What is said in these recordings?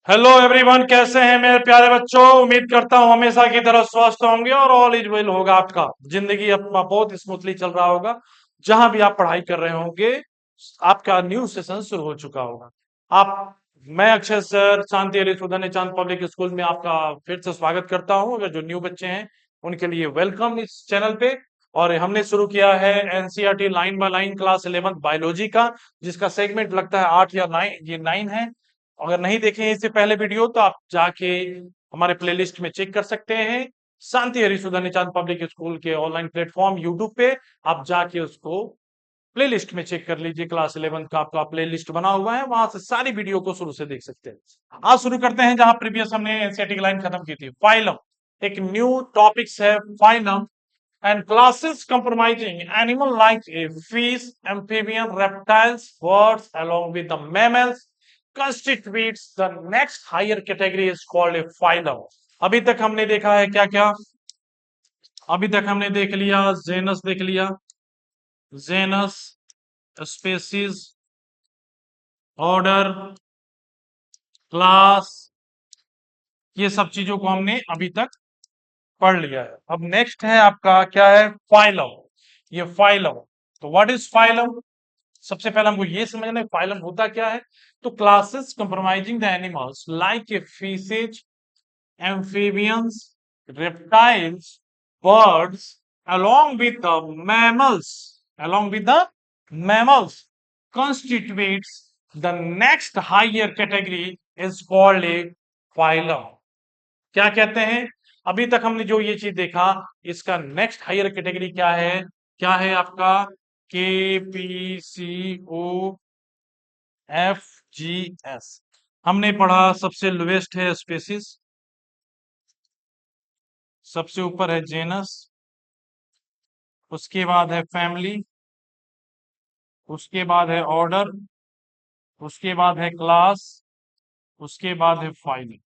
Hello everyone, कैसे हैं मेरे प्यारे बच्चों। उम्मीद करता हूँ हमेशा की तरह स्वस्थ होंगे और ऑल इज वेल होगा। आपका जिंदगी अपना बहुत स्मूथली चल रहा होगा। जहां भी आप पढ़ाई कर रहे होंगे, आपका न्यू सेशन शुरू हो चुका होगा। आप मैं अक्षय सर शांति हरिशोधन चांद पब्लिक स्कूल में आपका फिर से स्वागत करता हूँ। अगर जो न्यू बच्चे हैं उनके लिए वेलकम इस चैनल पे। और हमने शुरू किया है NCERT line by line class 11 biology का, जिसका सेगमेंट लगता है 8 या 9, ये 9 है। अगर नहीं देखे इससे पहले वीडियो तो आप जाके हमारे प्लेलिस्ट में चेक कर सकते हैं। शांति हरिशोधन चांद पब्लिक स्कूल के ऑनलाइन प्लेटफॉर्म यूट्यूब पे आप जाके उसको प्लेलिस्ट में चेक कर लीजिए। क्लास 11 का आपका प्लेलिस्ट बना हुआ है, वहां से सारी वीडियो को शुरू से देख सकते हैं। आज शुरू करते हैं जहां प्रीवियस हमने एनसीईआरटी लाइन खत्म की थी। फाइलम एक न्यू टॉपिक्स है। Phylum and classes comprising animal like a fish, amphibian, reptiles, birds, along with the mammals, constitutes the next higher category is called a phylum. अभी तक हमने देखा है क्या क्या? अभी तक हमने देख लिया जेनस, देख लिया जेनस, स्पेसीज, ऑर्डर, क्लास, ये सब चीजों को हमने अभी तक पढ़ लिया है। अब नेक्स्ट है आपका क्या है? फाइलम। ये फाइलम, तो व्हाट इज फाइलम? सबसे पहले हमको ये समझना है फाइलम होता क्या है। तो classes compromising the animals like a fishes, amphibians, reptiles, birds, along with the mammals, along with the mammals, constitutes the next higher category is called a phylum. क्या कहते हैं? अभी तक हमने जो ये चीज देखा, इसका नेक्स्ट हायर कैटेगरी क्या है? क्या है आपका? K P C O F G S. हमने पढ़ा सबसे लोएस्ट है स्पेसिस, सबसे ऊपर है जेनस, उसके बाद है फैमिली, उसके बाद है ऑर्डर, उसके बाद है क्लास, उसके बाद है फाइल,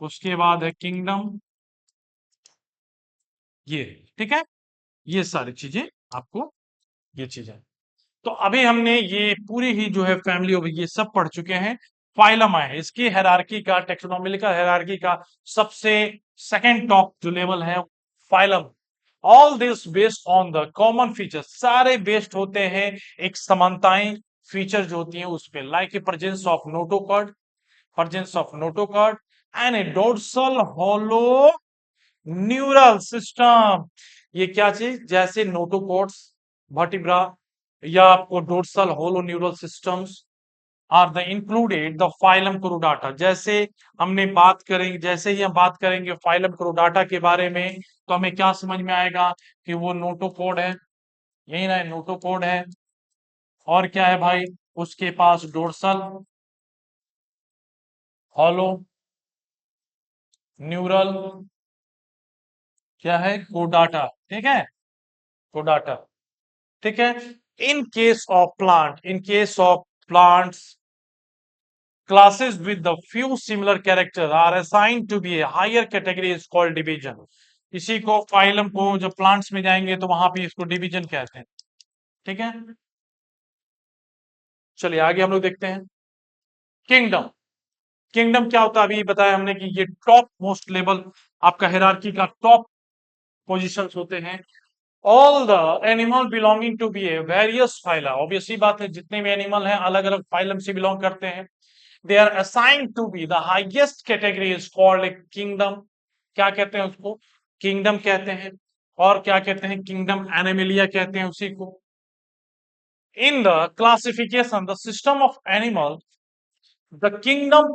उसके बाद है किंगडम। ये ठीक है, ये सारी चीजें आपको ये चीजें। तो अभी हमने ये पूरी ही जो है फैमिली ऑफ ये सब पढ़ चुके हैं। फाइलम है इसकी हेरारकी का, टेक्सोनोमिकल हेरारकी का सबसे सेकंड टॉप जो लेवल है, phylum. All this based on the common features, सारे बेस्ड होते हैं एक समानताएं, फीचर जो होती हैं उस पे, like a presence of notochord, presence of notochord and a dorsal hollow neural system. ये क्या चीज? जैसे नोटोकॉर्ड्स, वर्टिब्रा, या आपको dorsal hollow neural systems are the included the phylum Chordata. जैसे हमने बात करेंगे, जैसे ही हम बात करेंगे फाइलम कोरोडाटा के बारे में, तो हमें क्या समझ में आएगा कि वो नोटोकॉर्ड है, यही ना, नोटोकॉर्ड है। और क्या है भाई? उसके पास डोर्सल हॉलो न्यूरल क्या है? कोडाटा। ठीक है, कोडाटा। ठीक है। In case of plant, in case of plants, classes with the few similar characters are assigned to be a higher category is called division. इसी को फाइलम को जब प्लांट्स में जाएंगे तो वहां पे इसको डिवीजन कहते हैं। ठीक है, चलिए आगे हम लोग देखते हैं। किंगडम। किंगडम क्या होता है? अभी बताया हमने कि ये टॉप मोस्ट लेवल आपका हिरार्की का टॉप पोजीशंस होते हैं। All the animal belonging to be a various phyla, obviously बात है जितने भी एनिमल हैं अलग अलग फाइलम से बिलोंग करते हैं। they are assigned to be the highest category is called a kingdom. क्या कहते हैं उसको? किंगडम कहते हैं। और क्या कहते हैं? किंगडम एनिमलिया कहते हैं उसी को। in the classification the system of animal, the kingdom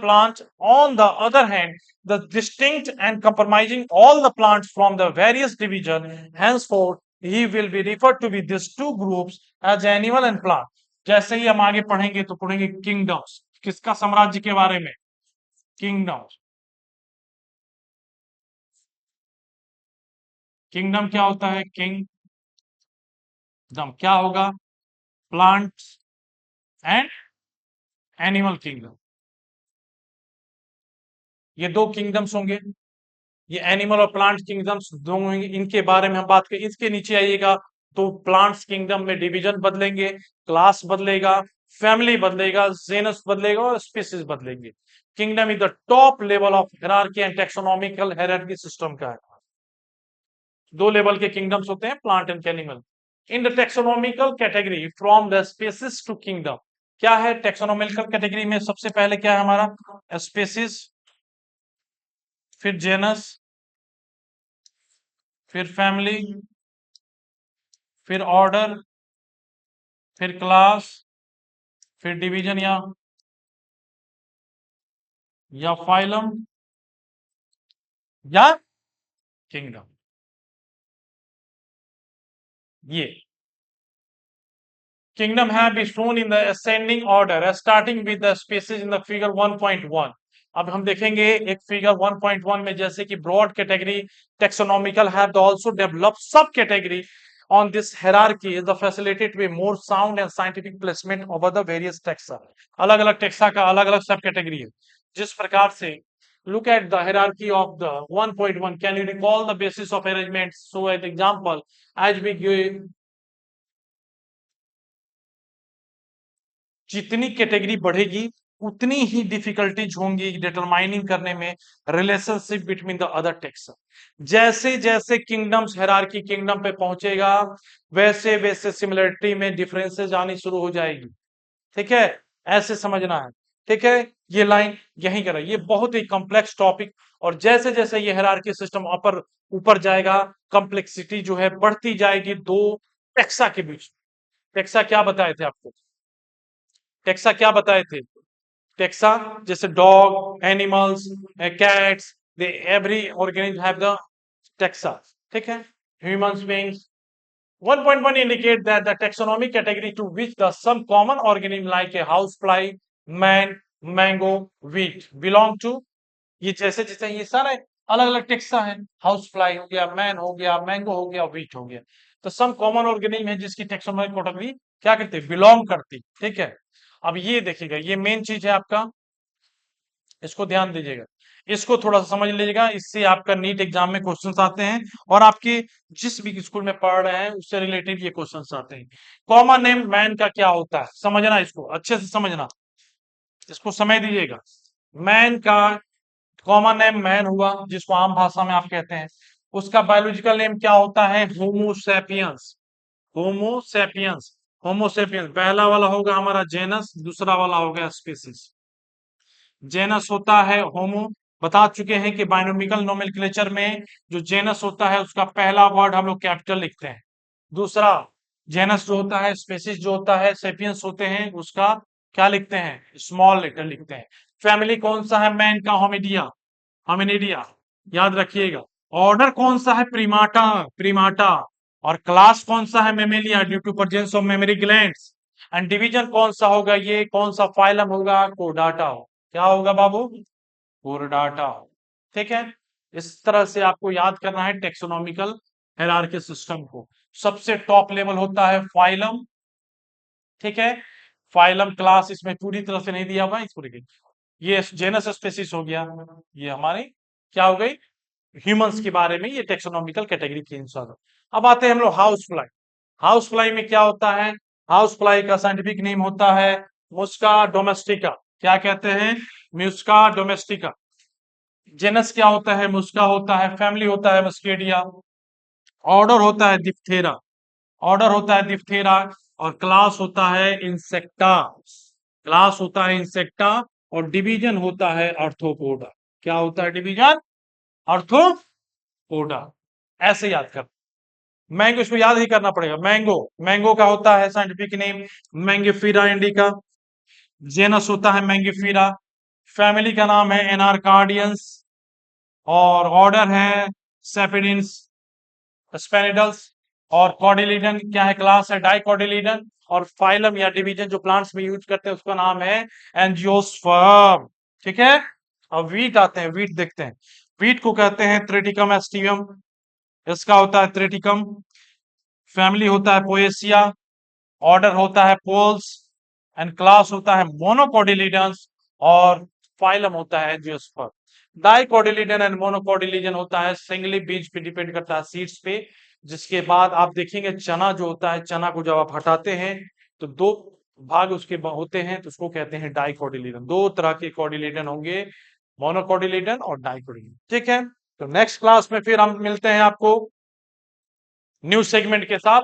plant on the other hand, the distinct and compromising all the plants from the various division, henceforth he will be referred to with these two groups as animal and plant. जैसे ही हम आगे पढ़ेंगे तो पढ़ेंगे kingdoms, किसका साम्राज्य के बारे में? किंगडम्स। किंगडम क्या होता है? किंगडम क्या होगा? प्लांट्स एंड एनिमल किंगडम, ये दो किंगडम्स होंगे। ये एनिमल और प्लांट किंगडम्स दोनों होंगे, इनके बारे में हम बात करें। इसके नीचे आइएगा तो प्लांट्स किंगडम में डिवीजन बदलेंगे, क्लास बदलेगा, फैमिली बदलेगा, जेनस बदलेगा और स्पीसीज बदलेंगे। Kingdom is the top level of hierarchy and taxonomical hierarchy system का है। दो लेवल के किंगडम्स होते हैं, plant and animal. In the taxonomical category from the species to kingdom, क्या है टेक्सोनॉमिकल कैटेगरी में? सबसे पहले क्या है हमारा? स्पीसीज, फिर जेनस, फिर फैमिली, फिर ऑर्डर, फिर क्लास, फिर डिवीजन या फाइलम या किंगडम। ये kingdom have been shown in the ascending order starting with the species in the figure 1.1। अब हम देखेंगे एक फिगर 1.1 में, जैसे कि broad category taxonomical have also developed sub category on this hierarchy is the facilitated to be more sound and scientific placement over the various taxa। अलग अलग taxa का अलग अलग सब कैटेगरी है। जिस प्रकार से look at the hierarchy of the 1.1, can you recall the basis of arrangement? So as example, as we give, जितनी कैटेगरी बढ़ेगी उतनी ही डिफिकल्टीज होंगी डिटरमाइनिंग करने में relationship between the other text. जैसे जैसे किंगडम्स हायरार्की किंगडम पे पहुंचेगा, वैसे वैसे सिमिलरिटी में डिफरेंसेस आनी शुरू हो जाएगी। ठीक है, ऐसे समझना है। ठीक है, ये लाइन यही कर रहा है। ये बहुत ही कॉम्प्लेक्स टॉपिक, और जैसे जैसे ये हायरार्की सिस्टम ऊपर ऊपर जाएगा, कॉम्प्लेक्सिटी जो है बढ़ती जाएगी दो टेक्सा के बीच। टेक्सा क्या बताए थे आपको? टेक्सा क्या बताए थे? टेक्सा जैसे dog, animals, cats, they every organism have the taxa. ठीक है, human beings. 1.1 indicate that the taxonomic category to which the some common organism like a housefly, man, mango, wheat belong to, ये जैसे जैसे ये सारे अलग अलग टेक्सा है, हाउस फ्लाई हो गया, मैन हो गया, मैंगो हो गया, व्हीट हो गया, तो सम कॉमन ऑर्गेनिज्म है जिसकी टेक्सोनोमिक कैटेगरी क्या करती है? बिलोंग करती। ठीक है, अब ये देखिएगा, ये मेन चीज है आपका, इसको ध्यान दीजिएगा, इसको थोड़ा सा समझ लीजिएगा, इससे आपका नीट एग्जाम में क्वेश्चंस आते हैं, और आपके जिस भी स्कूल में पढ़ रहे हैं उससे रिलेटेड ये क्वेश्चंस आते हैं। कॉमन नेम मैन का क्या होता है, समझना, इसको अच्छे से समझना, इसको समझ दीजिएगा। मैन का कॉमन नेम मैन हुआ, जिसको आम भाषा में आप कहते हैं। उसका बायोलॉजिकल नेम क्या होता है? होमोसेपियंस। होमोसेपियंस, होमोसेपियंस पहला वाला होगा हमारा जेनस, दूसरा वाला होगा स्पीसीज। जेनस होता है होमो, बता चुके हैं कि बायोनोमिकल नोमेनक्लेचर में जो जेनस होता है उसका पहला वर्ड हम लोग कैपिटल लिखते हैं। दूसरा, जेनस जो होता है, स्पेसीज जो होता है, सेपियंस होते हैं, उसका क्या लिखते हैं? स्मॉल लेटर लिखते हैं। फैमिली कौन सा है? मैन का होमिडिया, होमिनिडिया, याद रखिएगा। ऑर्डर कौन सा है? प्रीमाटा, प्रीमाटा। और क्लास कौन सा है? Mammalia, due to presence of memory glands. And division कौन सा होगा? ये कौन सा फाइलम होगा? कोडाटा। क्या होगा बाबू? कोरडाटा। ठीक है, इस तरह से आपको याद करना है टेक्सोनॉमिकल हायरार्की सिस्टम को। सबसे टॉप लेवल होता है फाइलम। ठीक है, फाइलम, क्लास इसमें पूरी तरह से नहीं दिया हुआ है, इसको देखिए, ये जेनस स्पेसिस हो गया, ये हमारी क्या हो गई? ह्यूमंस के बारे में, ये टेक्सोनॉमिकल कैटेगरी के अनुसार। अब आते हैं हम लोग हाउस फ्लाई। हाउस फ्लाई में क्या होता है? हाउस फ्लाई का साइंटिफिक नेम होता है मुस्का डोमेस्टिका। क्या कहते हैं? म्यूस्का डोमेस्टिका। जेनस क्या होता है? मुस्का होता है। फैमिली होता है मस्केडिया। ऑर्डर होता है डिप्थेरा, ऑर्डर होता है डिप्थेरा। और क्लास होता है इंसेक्टा, क्लास होता है इंसेक्टा। और डिवीजन होता है आर्थ्रोपोडा। क्या होता है डिवीजन? आर्थ्रोपोडा। ऐसे याद कर। मैंगो, इसको याद ही करना पड़ेगा। मैंगो, मैंगो का होता है scientific name mangifera indica. Genus होता है मैंगिफेरा। फैमिली का नाम है एनार्कार्डियंस। और ऑर्डर है सेफिडिन्स, स्पेनिडल्स। और कॉर्डिलीडन क्या है? क्लास है डाइकॉर्डिलीडन। और फाइलम या डिवीजन जो प्लांट्स में यूज करते हैं उसका नाम है एंजियोस्पर्म। ठीक है, अब वीट आते हैं, वीट देखते हैं। वीट को कहते हैं ट्रिटिकम एस्टिवम, इसका होता है ट्रिटिकम। फैमिली होता है पोएसिया। ऑर्डर होता है पोल्स। एंड क्लास होता है मोनोकॉर्डिलीडन्स। और फाइलम होता है एंजियोस्पर्म। डाइकॉर्डिलीडन एंड मोनोकॉर्डिलीडन होता है सिंगली बीज पे डिपेंड करता है, सीड्स पे। जिसके बाद आप देखेंगे चना जो होता है, चना को जब आप हटाते हैं तो दो भाग उसके होते हैं तो उसको कहते हैं डाइकोटिलेडन। दो तरह के कोटिलेडन होंगे, मोनोकोटिलेडन और डाइकोटिलेडन। ठीक है, तो नेक्स्ट क्लास में फिर हम मिलते हैं आपको न्यू सेगमेंट के साथ।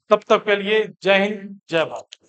तब तक के लिए जय हिंद, जय भारत।